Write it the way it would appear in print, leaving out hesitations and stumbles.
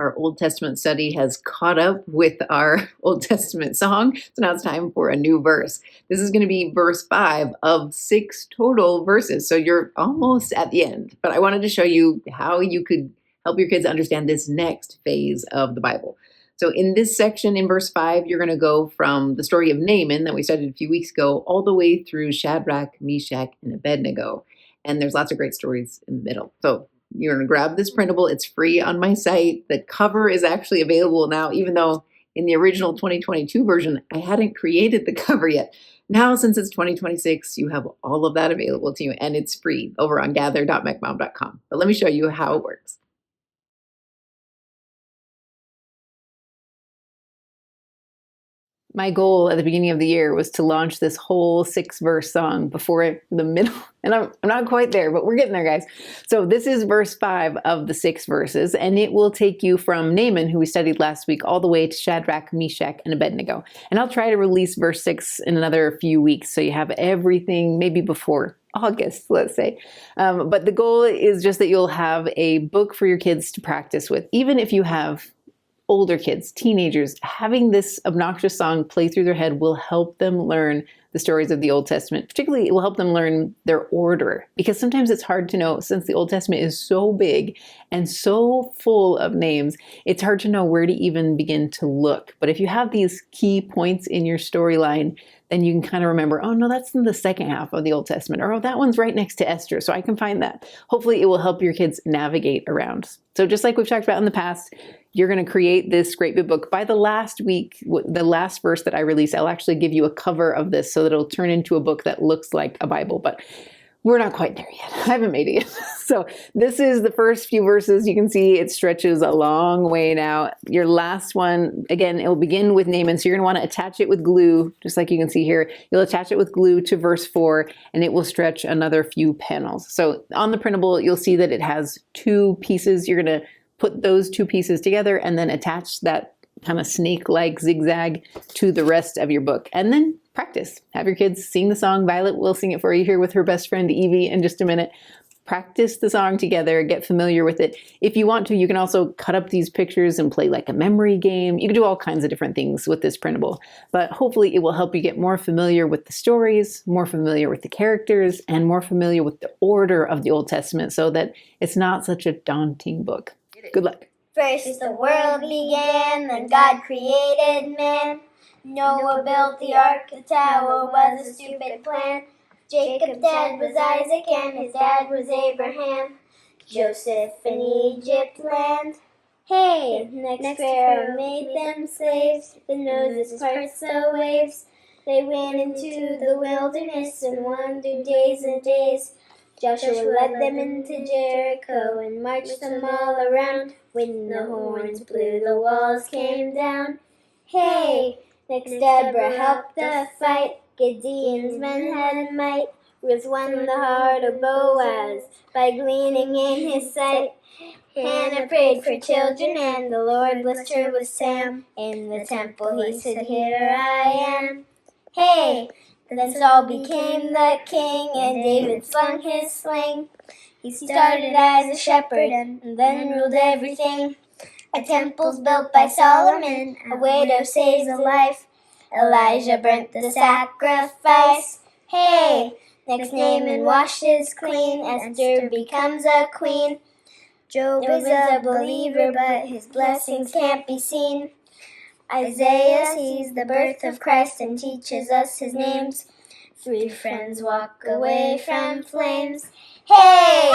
Our Old Testament study has caught up with our Old Testament song. So now it's time for a new verse. This is going to be verse 5 of 6 total verses. So you're almost at the end. But I wanted to show you how you could help your kids understand this next phase of the Bible. So in this section, in verse 5, you're going to go from the story of Naaman that we studied a few weeks ago all the way through Shadrach, Meshach, and Abednego. And there's lots of great stories in the middle. So you're going to grab this printable. It's free on my site. The cover is actually available now, even though in the original 2022 version, I hadn't created the cover yet. Now, since it's 2026, you have all of that available to you, and it's free over on gather.mecmom.com. But let me show you how it works. My goal at the beginning of the year was to launch this whole 6-verse song before the middle. And I'm not quite there, but we're getting there, guys. So this is verse 5 of the 6 verses, and it will take you from Naaman, who we studied last week, all the way to Shadrach, Meshach, and Abednego. And I'll try to release verse 6 in another few weeks, so you have everything maybe before August, let's say. But the goal is just that you'll have a book for your kids to practice with, even if you have older kids, teenagers. Having this obnoxious song play through their head will help them learn the stories of the Old Testament. Particularly, it will help them learn their order, because sometimes it's hard to know, since the Old Testament is so big and so full of names, it's hard to know where to even begin to look. But if you have these key points in your storyline, then you can kind of remember, oh no, that's in the second half of the Old Testament, or oh, that one's right next to Esther, so I can find that. Hopefully it will help your kids navigate around. So just like we've talked about in the past, you're going to create this great big book. By the last week, the last verse that I release, I'll actually give you a cover of this so that it'll turn into a book that looks like a Bible. But we're not quite there yet. I haven't made it yet. So this is the first few verses. You can see it stretches a long way now. Your last one, again, it'll begin with Naaman. So you're going to want to attach it with glue, just like you can see here. You'll attach it with glue to verse 4, and it will stretch another few panels. So on the printable, you'll see that it has 2 pieces. You're going to put those 2 pieces together and then attach that kind of snake-like zigzag to the rest of your book. And then practice. Have your kids sing the song. Violet will sing it for you here with her best friend Evie in just a minute. Practice the song together. Get familiar with it. If you want to, you can also cut up these pictures and play like a memory game. You can do all kinds of different things with this printable. But hopefully it will help you get more familiar with the stories, more familiar with the characters, and more familiar with the order of the Old Testament so that it's not such a daunting book. Good luck. First the world began, then God created man. Noah built the ark, the tower was a stupid plan. Jacob's dad was Isaac and his dad was Abraham. Joseph in Egypt land. Hey, next Pharaoh made them slaves, then Moses parts the waves. They went into the wilderness and wandered days and days. Joshua led them into Jericho and marched them all around. When the horns blew, the walls came down. Hey, next Deborah helped the fight. Gideon's men had might. Ruth won the heart of Boaz by gleaning in his sight. Hannah prayed for children and the Lord blessed her with Sam. In the temple he said, here I am. Hey, then Saul became the king, and David slung his sling. He started as a shepherd, and then ruled everything. A temple's built by Solomon, a widow saves a life. Elijah burnt the sacrifice. Hey, next Naaman washes clean, Esther becomes a queen. Job is a believer, but his blessings can't be seen. Isaiah sees the birth of Christ and teaches us his names. 3 friends walk away from flames. Hey!